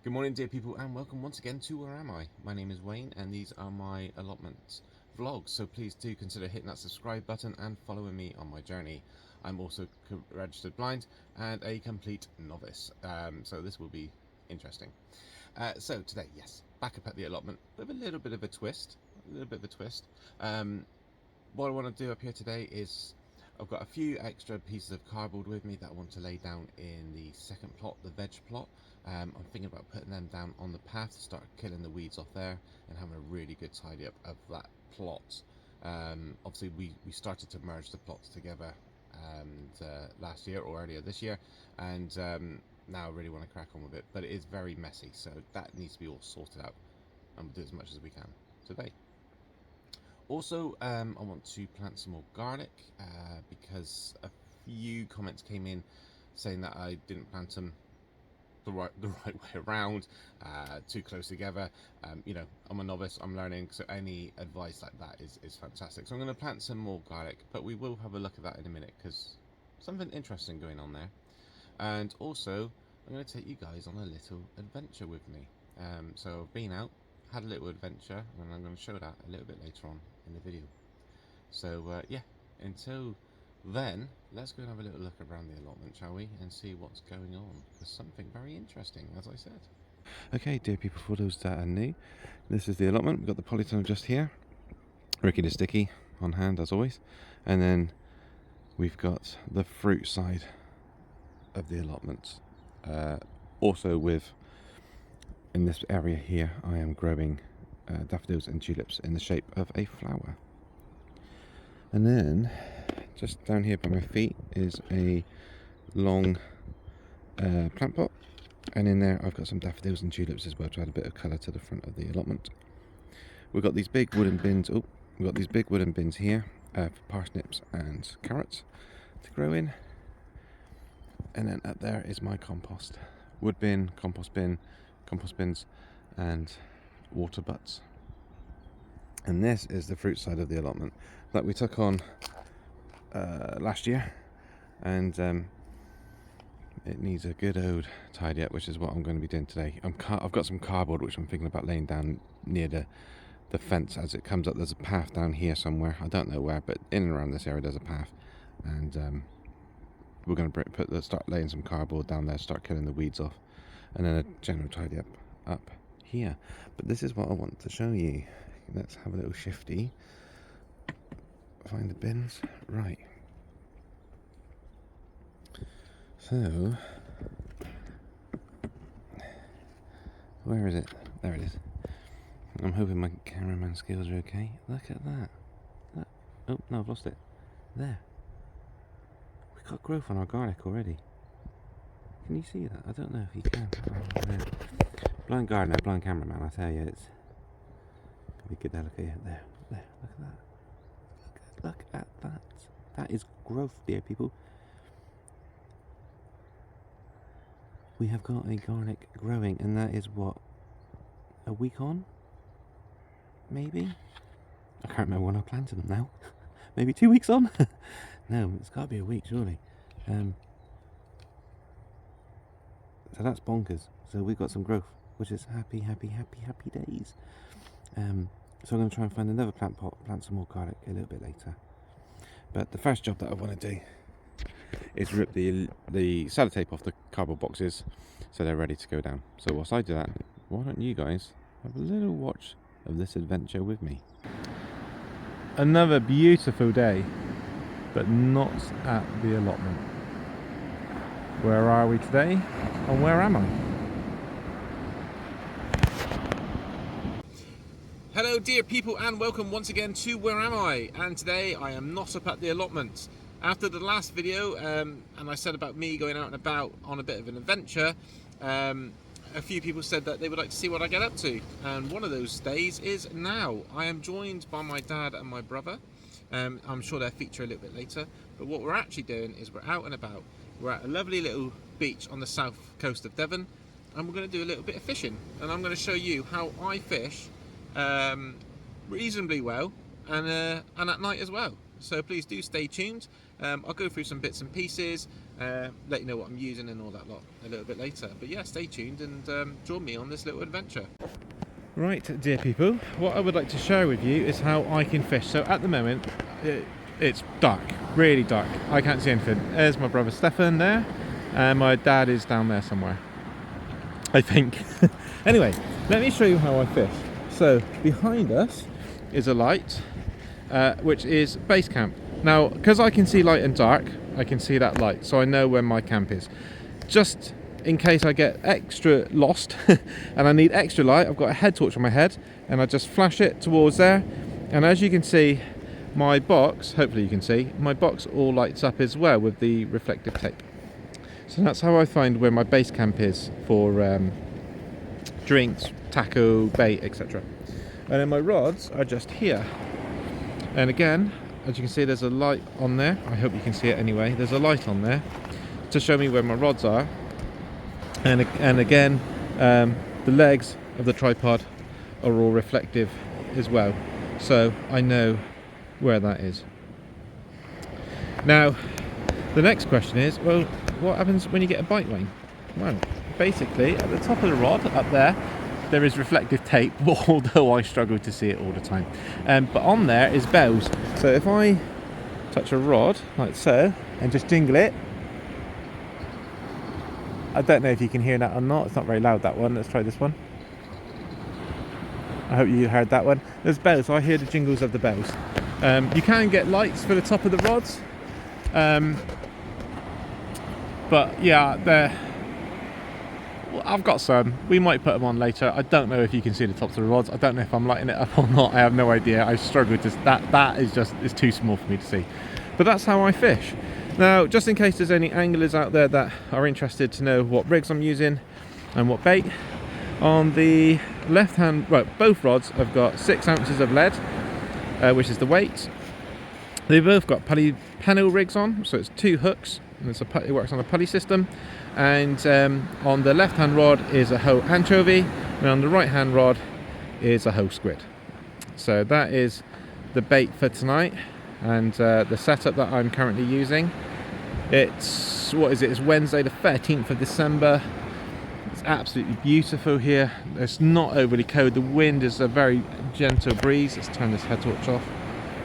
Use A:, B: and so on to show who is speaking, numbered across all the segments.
A: Good morning, dear people, and welcome once again to Where Am I? My name is Wayne, and these are my allotment vlogs, so please do consider hitting that subscribe button and following me on my journey. I'm also registered blind and a complete novice, so this will be interesting. So today, yes, back up at the allotment with a little bit of a twist. What I want to do up here today is I've got a few extra pieces of cardboard with me that I want to lay down in the second plot, the veg plot. I'm thinking about putting them down on the path to start killing the weeds off there and having a really good tidy up of that plot. Obviously we started to merge the plots together last year or earlier this year, and now I really want to crack on with it, but it is very messy, so that needs to be all sorted out, and we'll do as much as we can today. Also, I want to plant some more garlic because a few comments came in saying that I didn't plant them the right way around, too close together. You know, I'm a novice, I'm learning, so any advice like that is fantastic. So I'm going to plant some more garlic, but we will have a look at that in a minute because something interesting going on there. And also, I'm going to take you guys on a little adventure with me. So I've been out, had a little adventure, and I'm going to show that a little bit later on in the video. So yeah, until then, let's go and have a little look around the allotment, shall we, and see what's going on, because something very interesting, as I said. Okay, dear people, for those that are new, this is the allotment. We've got the polytunnel just here, Ricky the Sticky on hand as always, and then we've got the fruit side of the allotment. Also with, in this area here, I am growing daffodils and tulips in the shape of a flower. And then just down here by my feet is a long plant pot, and in there I've got some daffodils and tulips as well to add a bit of colour to the front of the allotment. We've got these big wooden bins. We've got these big wooden bins here for parsnips and carrots to grow in. And then up there is my compost. Wood bin, compost bins, and water butts. And this is the fruit side of the allotment that we took on last year, and it needs a good old tidy up, which is what I'm going to be doing today. I've got some cardboard which I'm thinking about laying down near the fence as it comes up. There's a path down here somewhere, I don't know where, but in and around this area there's a path, and we're going to start laying some cardboard down there, start killing the weeds off, and then a general tidy up here. But this is what I want to show you. Let's have a little shifty. Find the bins. Right. So, where is it? There it is. I'm hoping my cameraman skills are okay. Look at that. Oh, no, I've lost it. There. We've got growth on our garlic already. Can you see that? I don't know if you can. Blind gardener, blind cameraman, I tell you, it's gonna be good there. Look at there. There, look at that. Look at that. That is growth, dear people. We have got a garlic growing, and that is what, a week on? Maybe? I can't remember when I planted them now. Maybe 2 weeks on? No, it's got to be a week, surely. So that's bonkers. So we've got some growth, which is happy days. So I'm going to try and find another plant pot, plant some more garlic a little bit later. But the first job that I want to do is rip the sellotape off the cardboard boxes so they're ready to go down. So whilst I do that, why don't you guys have a little watch of this adventure with me?
B: Another beautiful day, but not at the allotment. Where are we today, and where am I?
A: Hello dear people, and welcome once again to Where Am I? And today I am not up at the allotment. After the last video, and I said about me going out and about on a bit of an adventure, a few people said that they would like to see what I get up to, and one of those days is now. I am joined by my dad and my brother. I'm sure they'll feature a little bit later, but what we're actually doing is we're out and about. We're at a lovely little beach on the south coast of Devon, and we're going to do a little bit of fishing, and I'm going to show you how I fish reasonably well, and at night as well. So please do stay tuned. I'll go through some bits and pieces, let you know what I'm using and all that lot a little bit later. But yeah, stay tuned and join me on this little adventure.
B: Right, dear people, what I would like to share with you is how I can fish. So at the moment, it's dark, really dark. I can't see anything. There's my brother Stefan there, and my dad is down there somewhere, I think. Anyway, let me show you how I fish. So behind us is a light, which is base camp. Now, because I can see light and dark, I can see that light, so I know where my camp is. Just in case I get extra lost and I need extra light, I've got a head torch on my head and I just flash it towards there, and as you can see, my box, hopefully you can see, my box all lights up as well with the reflective tape. So that's how I find where my base camp is for drinks, tackle, bait, etc. And then my rods are just here. And again, as you can see, there's a light on there. I hope you can see it anyway. There's a light on there to show me where my rods are. And again, the legs of the tripod are all reflective as well, so I know where that is. Now, the next question is, well, what happens when you get a bite line? Well, basically, at the top of the rod up there is reflective tape, although I struggle to see it all the time. But on there is bells. So if I touch a rod like so and just jingle it, I don't know if you can hear that or not. It's not very loud, that one. Let's try this one. I hope you heard that one. There's bells, so I hear the jingles of the bells. You can get lights for the top of the rods. But yeah, I've got some. We might put them on later. I don't know if you can see the tops of the rods. I don't know if I'm lighting it up or not. I have no idea. I struggle to... That is just... It's too small for me to see. But that's how I fish. Now, just in case there's any anglers out there that are interested to know what rigs I'm using and what bait, on the left hand, well, both rods have got 6 ounces of lead, which is the weight. They've both got pulley panel rigs on, so it's 2 hooks, and it works on a pulley system. And on the left hand rod is a hoe anchovy, and on the right hand rod is a hoe squid. So that is the bait for tonight. And the setup that I'm currently using, it's Wednesday the 13th of December. It's absolutely beautiful here. It's not overly cold. The wind is a very gentle breeze. Let's turn this head torch off.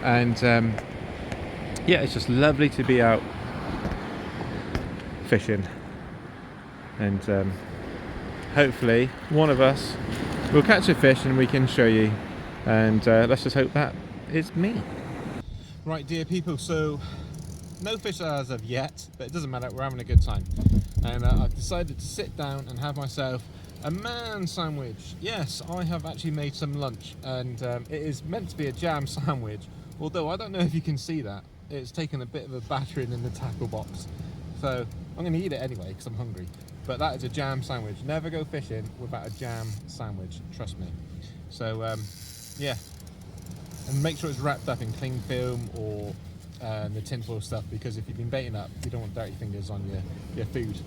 B: And yeah, it's just lovely to be out fishing. And hopefully one of us will catch a fish and we can show you. And let's just hope that is me. Right, dear people, so no fish as of yet, but it doesn't matter, we're having a good time. And I've decided to sit down and have myself a man sandwich. Yes, I have actually made some lunch, and it is meant to be a jam sandwich, although I don't know if you can see that. It's taken a bit of a battering in the tackle box. So I'm going to eat it anyway because I'm hungry. But that is a jam sandwich. Never go fishing without a jam sandwich, trust me. So yeah. And make sure it's wrapped up in cling film or the tinfoil stuff, because if you've been baiting up, you don't want dirty fingers on your food.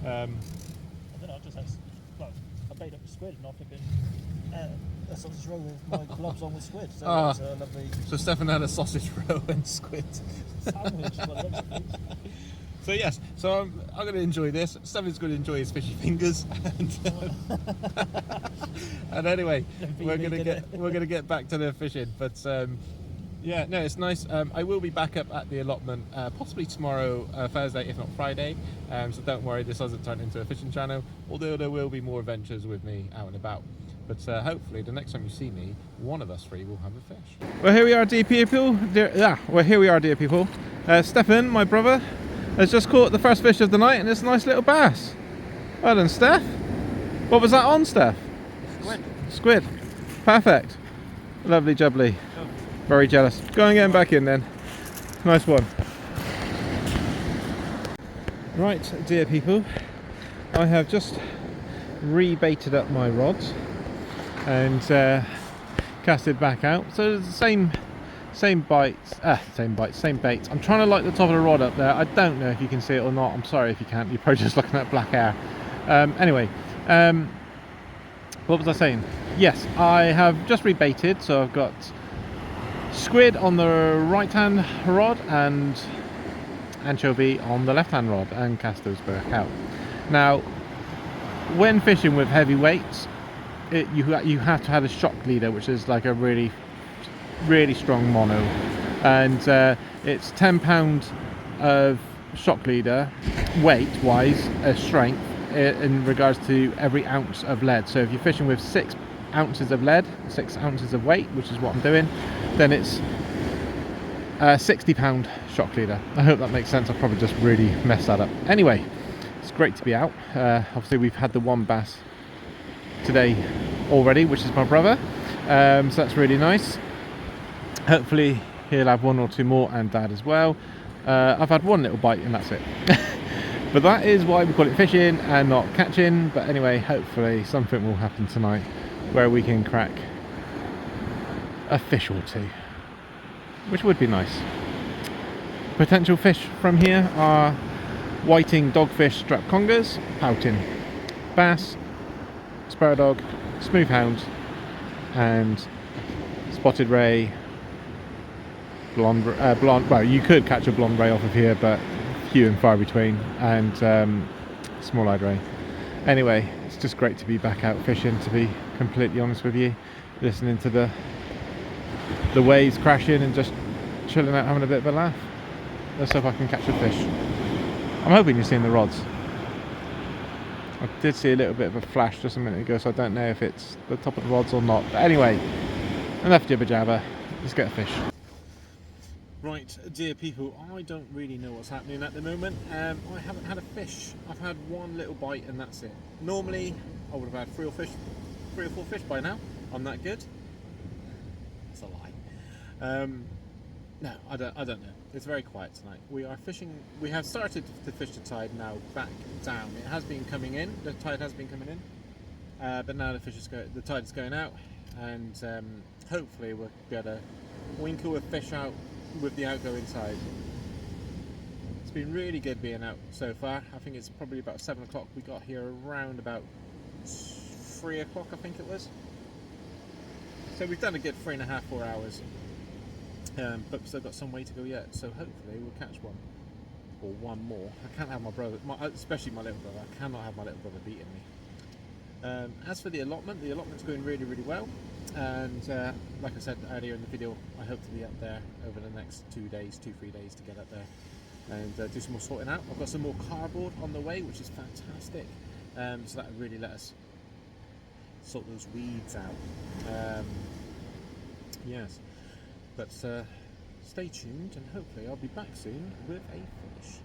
C: I don't know, I just had, well, I baited up with squid and I'm thinking a sausage roll with my gloves on with squid. So that's a lovely...
A: So Stefan had a sausage roll and squid.
C: Sandwich, well,
A: so yes, so I'm going to enjoy this. Stefan's going to enjoy his fishy fingers. And anyway, we're going to get back to the fishing. But yeah, no, it's nice. I will be back up at the allotment possibly tomorrow, Thursday, if not Friday. So don't worry, this hasn't turned into a fishing channel, although there will be more adventures with me out and about. But hopefully the next time you see me, one of us three will have a fish. Well, here we are, dear people. Dear people. Stefan, my brother, has just caught the first fish of the night, and it's a nice little bass. Well done, Steph. What was that on, Steph?
C: Squid.
A: Squid. Perfect. Lovely jubbly. Very jealous. Go and get him back in then. Nice one. Right, dear people, I have just rebaited up my rods and casted back out. So the same baits. I'm trying to light the top of the rod up there. I don't know if you can see it or not. I'm sorry if you can't. You're probably just looking at black air. Anyway, what was I saying? Yes, I have just rebaited, so I've got squid on the right hand rod and
B: anchovy on the left hand rod and cast those back out. Now, when fishing with heavy weights, you have to have a shock leader, which is like a really strong mono, and it's £10 of shock leader weight wise as strength in regards to every ounce of lead. So if you're fishing with 6 ounces of lead, 6 ounces of weight, which is what I'm doing, then it's £60 shock leader. I hope that makes sense. I probably just really messed that up. Anyway, it's great to be out. Obviously we've had the one bass today already, which is my brother, so that's really nice. Hopefully he'll have 1 or 2 more, and Dad as well. I've had 1 little bite and that's it. But that is why we call it fishing and not catching. But anyway, hopefully something will happen tonight where we can crack a fish or 2, which would be nice. Potential fish from here are whiting, dogfish, strap congers, pouting, bass, sparrow dog, smooth hound, and spotted ray, blonde. Well, you could catch a blonde ray off of here, but few and far between, and small-eyed ray. Anyway, it's just great to be back out fishing, to be completely honest with you, listening to the waves crashing and just chilling out, having a bit of a laugh. Let's hope I can catch a fish. I'm hoping you're seeing the rods. I did see a little bit of a flash just a minute ago, so I don't know if it's the top of the rods or not. But anyway, enough jibber jabber, let's get a fish. Right, dear people, I don't really know what's happening at the moment. I haven't had a fish. I've had 1 little bite and that's it. Normally I would have had 3 or 4 fish by now. I'm that good. It's a lie. No, I don't know. It's very quiet tonight. We are fishing. We have started to fish the tide now back down. It has been coming in. The tide has been coming in, but now the tide is going out, and hopefully we'll be able to winkle a fish out with the outgoing tide. It's been really good being out so far. I think it's probably about 7 o'clock. We got here around about 3 o'clock, I think it was. So we've done a good 3.5, 4 hours. But we've still got some way to go yet, so hopefully we'll catch 1 or 1 more. I can't have my brother, especially my little brother, I cannot have my little brother beating me. As for the allotment's going really well, and like I said earlier in the video, I hope to be up there over the next 2-3 days to get up there and do some more sorting out. I've got some more cardboard on the way, which is fantastic, so that would really let us sort those weeds out. Yes. But stay tuned, and hopefully I'll be back soon with a fish.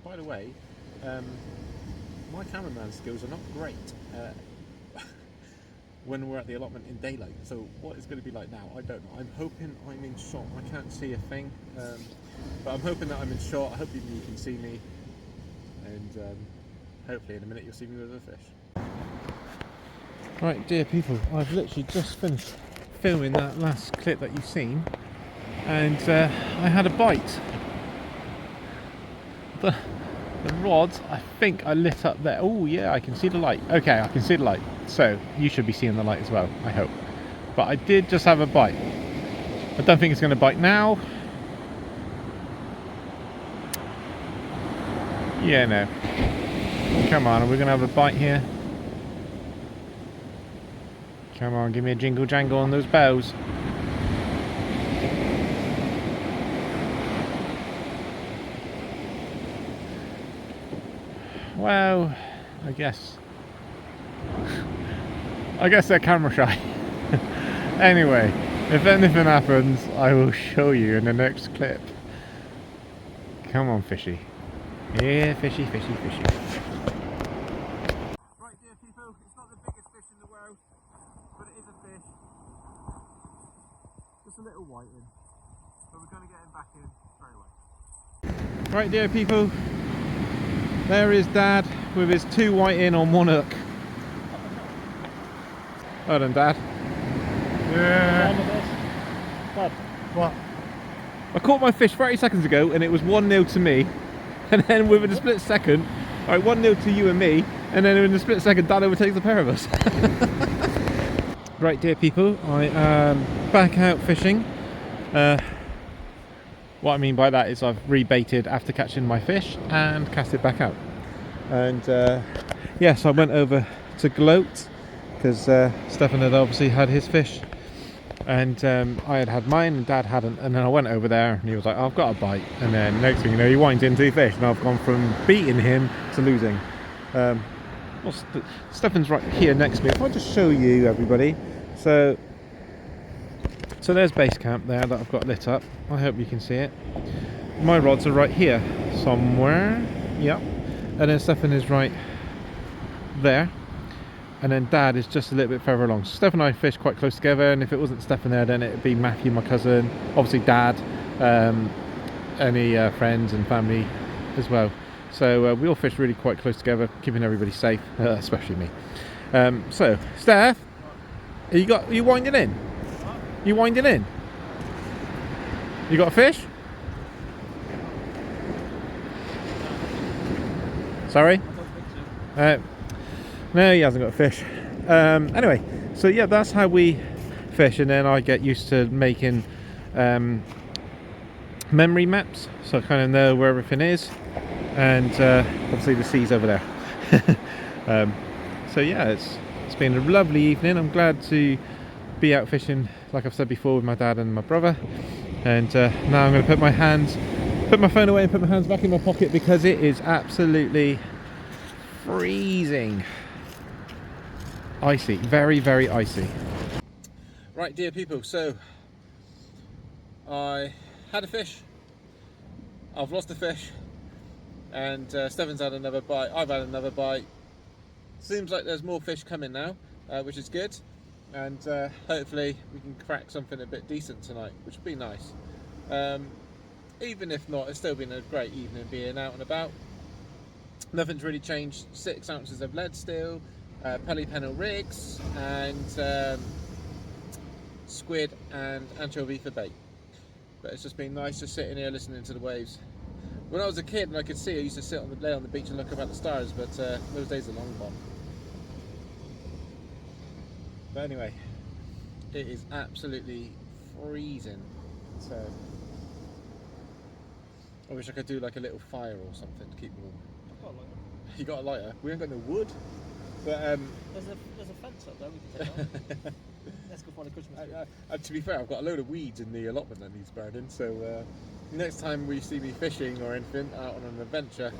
B: By the way, my cameraman skills are not great when we're at the allotment in daylight, so what it's going to be like now, I don't know. I'm hoping I'm in shot. I can't see a thing, but I'm hoping that I'm in shot. I hope you can see me, and hopefully in a minute you'll see me with a fish. Right, dear people, I've literally just finished filming that last clip that you've seen, and I had a bite. The rod, I think I lit up there. Oh yeah, I can see the light. Okay, I can see the light. So you should be seeing the light as well, I hope. But I did just have a bite. I don't think it's going to bite now. Yeah, no. Come on, we're going to have a bite here. Come on, give me a jingle jangle on those bells. Well, I guess they're camera shy. Anyway, if anything happens, I will show you in the next clip. Come on, fishy. Yeah, fishy, fishy, fishy. Right, dear people, it's not the biggest fish in the world, but it is a fish. Just a little whiting. But we're going to get him back in straight away. Right, dear people, there is Dad with his 2 whiting on 1 hook. Well done, Dad. Yeah.
C: Dad, what?
B: I caught my fish 30 seconds ago and it was 1-0 to me. And then within a split second, alright, 1-0 to you and me, and then in a split second, Dad overtakes the pair of us. Right, dear people, I am back out fishing. What I mean by that is I've rebaited after catching my fish and cast it back out. And yes, I went over to gloat because Stefan had obviously had his fish, and I had mine and Dad hadn't. And then I went over there and he was like, oh, I've got a bite. And then next thing you know, he winds into fish, and I've gone from beating him to losing. Well, Stefan's right here next to me. If I just show you, everybody. So there's base camp there that I've got lit up. I hope you can see it. My rods are right here somewhere. Yep. And then Stefan is right there. And then Dad is just a little bit further along. So Stefan and I fish quite close together, and if it wasn't Stefan there, then it would be Matthew, my cousin, obviously Dad, any friends and family as well. So we all fish really quite close together, keeping everybody safe, especially me. So, Steph, are you winding in? You winding in? You got a fish? Sorry? No, he hasn't got a fish. Anyway, so yeah, that's how we fish, and then I get used to making memory maps, so I kind of know where everything is, and obviously the sea's over there. So yeah, it's been a lovely evening. I'm glad to be out fishing, like I've said before, with my dad and my brother. And now I'm going to put my phone away and put my hands back in my pocket because it is absolutely freezing. Icy, very, very icy. Right, dear people, so I had a fish, I've lost a fish, and Stefan's had another bite, I've had another bite. Seems like there's more fish coming now, which is good, and hopefully we can crack something a bit decent tonight, which would be nice. Even if not, it's still been a great evening being out and about. Nothing's really changed. 6 ounces of lead still, polypennyl rigs, and squid and anchovy for bait. But it's just been nice just sitting here listening to the waves. When I was a kid and I could see, I used to lay on the beach and look up at the stars, but those days are long gone. But anyway, it is absolutely freezing. So I wish I could do like a little fire or something to keep warm.
C: I've got a lighter.
B: You got a lighter? We ain't got no wood. But
C: there's a fence up there we can take on. Let's go find a Christmas tree.
B: To be fair, I've got a load of weeds in the allotment that needs burning, so next time we see me fishing or anything out on an adventure,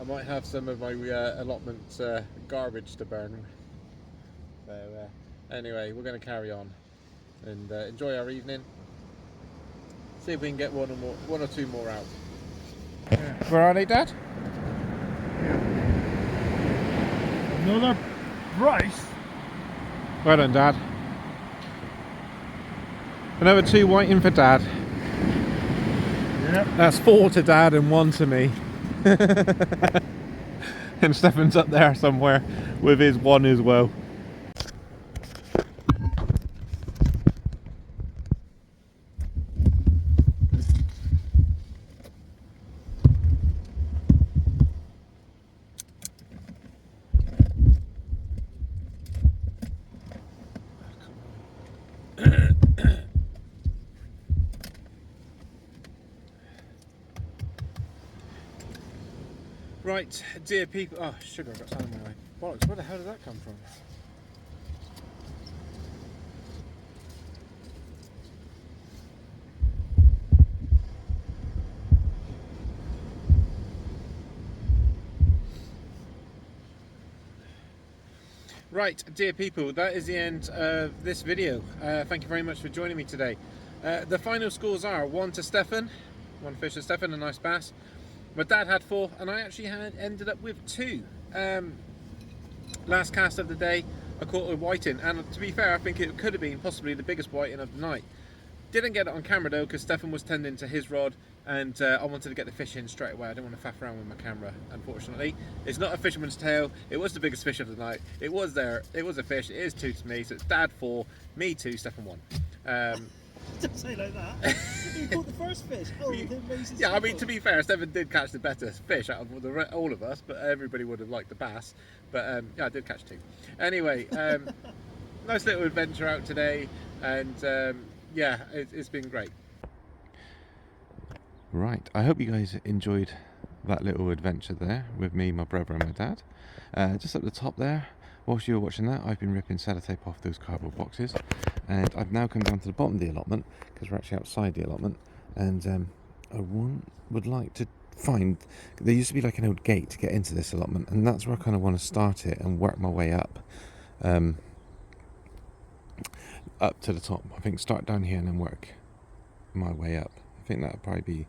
B: I might have some of my allotment garbage to burn. So anyway, we're going to carry on and enjoy our evening. See if we can get one or two more out. Where are they, Dad?
C: Another Bryce.
B: Well done, Dad. Another 2 waiting for Dad.
C: Yep.
B: That's 4 to Dad and 1 to me. And Stefan's up there somewhere with his 1 as well. Right, dear people. Oh, sugar, I've got something in my eye. Bollocks, where the hell did that come from? Right, dear people, that is the end of this video. Thank you very much for joining me today. The final scores are 1 to Stefan, 1 fish to Stefan, a nice bass. My dad had 4, and I actually ended up with 2. Last cast of the day, I caught a whiting, and to be fair, I think it could have been possibly the biggest whiting of the night. Didn't get it on camera though, because Stefan was tending to his rod, and I wanted to get the fish in straight away. I didn't want to faff around with my camera, unfortunately. It's not a fisherman's tale. It was the biggest fish of the night. It was there. It was a fish. It is 2 to me, so it's Dad 4, me 2, Stefan 1.
C: Don't say like that. You caught the first fish. Oh,
B: yeah, I mean, to be fair, Stefan did catch the better fish out of all of us, but everybody would have liked the bass. But yeah, I did catch 2. Anyway, nice little adventure out today, and yeah, it's been great. Right, I hope you guys enjoyed that little adventure there with me, my brother and my dad. Just up the top there, whilst you were watching that, I've been ripping sellotape off those cardboard boxes, and I've now come down to the bottom of the allotment, because we're actually outside the allotment, and I would like to find, there used to be like an old gate to get into this allotment, and that's where I kind of want to start it and work my way up. Up to the top. I think start down here and then work my way up. I think that would probably be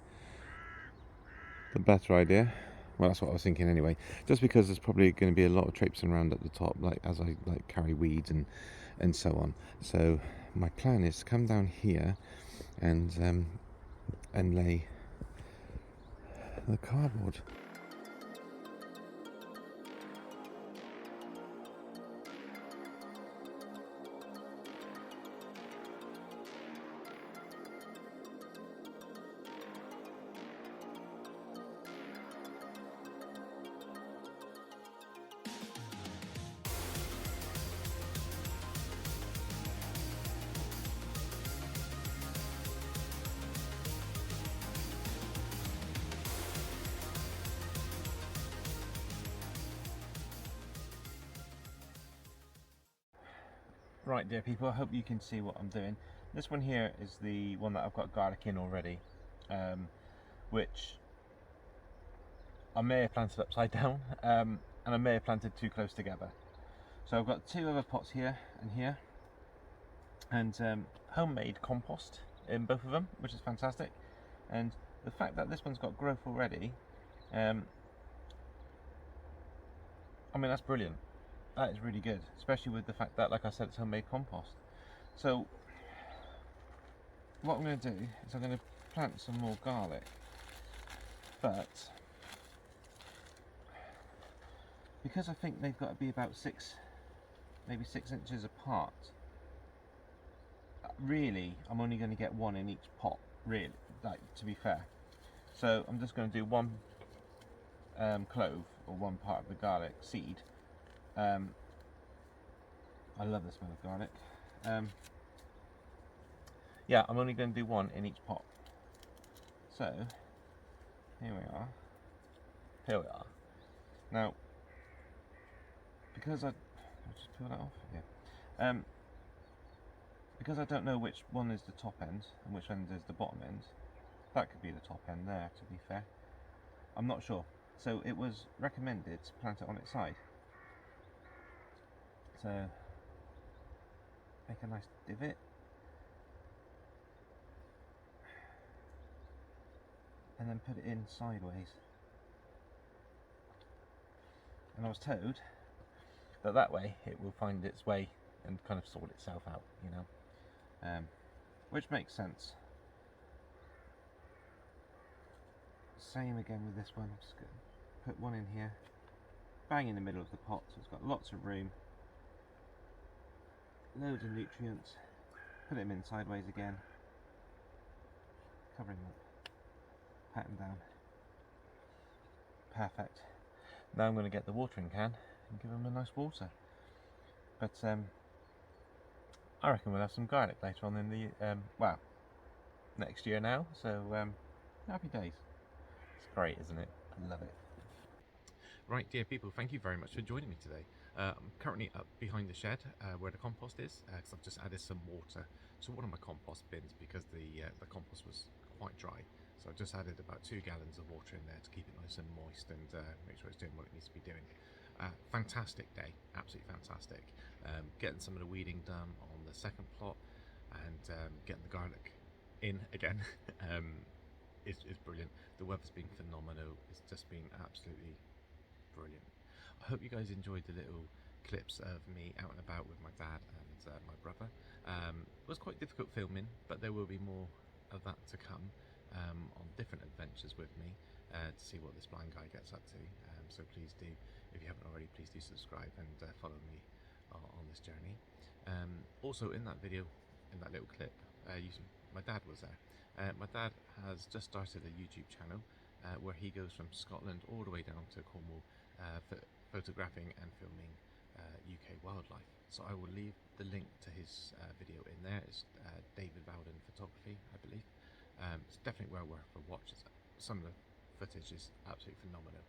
B: the better idea. Well, that's what I was thinking anyway. Just because there's probably going to be a lot of traipsing around at the top, like as I like carry weeds and so on. So my plan is to come down here and lay the cardboard. Right, dear people, I hope you can see what I'm doing. This one here is the one that I've got garlic in already, which I may have planted upside down, and I may have planted too close together. So I've got two other pots here and here, and homemade compost in both of them, which is fantastic. And the fact that this one's got growth already, I mean, that's brilliant. That is really good, especially with the fact that, like I said, it's homemade compost. So what I'm going to do is I'm going to plant some more garlic, but because I think they've got to be about maybe 6 inches apart, really I'm only going to get one in each pot, really, like, to be fair. So I'm just going to do one clove, or one part of the garlic seed. I love the smell of garlic. Yeah, I'm only going to do one in each pot. So here we are. Here we are. Now, because I'll just peel that off. Yeah. Because I don't know which one is the top end and which end is the bottom end. That could be the top end there, to be fair. I'm not sure. So it was recommended to plant it on its side. So make a nice divot. And then put it in sideways. And I was told that that way it will find its way and kind of sort itself out, you know, which makes sense. Same again with this one. I'm just going to put one in here, bang in the middle of the pot, so it's got lots of room, loads of nutrients. Put them in sideways again, covering them up, pat them down. Perfect. Now I'm going to get the watering can and give them a nice water. But I reckon we'll have some garlic later on in the well, next year now. So happy days. It's great, isn't it? I love it. Right, dear people, thank you very much for joining me today. I'm currently up behind the shed where the compost is, because I've just added some water to one of my compost bins because the compost was quite dry. So I just added about 2 gallons of water in there to keep it nice and moist and make sure it's doing what it needs to be doing. Fantastic day, absolutely fantastic. Getting some of the weeding done on the second plot and getting the garlic in again is brilliant. The weather's been phenomenal. It's just been absolutely brilliant. I hope you guys enjoyed the little clips of me out and about with my dad and my brother. It was quite difficult filming, but there will be more of that to come on different adventures with me to see what this blind guy gets up to. So please do, if you haven't already, please do subscribe and follow me on this journey. Also in that video, in that little clip, my dad was there. My dad has just started a YouTube channel where he goes from Scotland all the way down to Cornwall photographing and filming UK wildlife. So I will leave the link to his video in there. It's David Bowden Photography, I believe.
A: It's definitely well worth a watch. Some of the footage is absolutely phenomenal.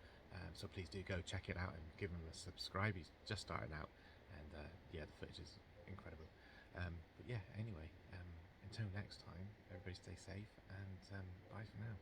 A: So please do go check it out and give him a subscribe. He's just starting out, and yeah, the footage is incredible. But yeah, anyway, until next time, everybody stay safe, and bye for now.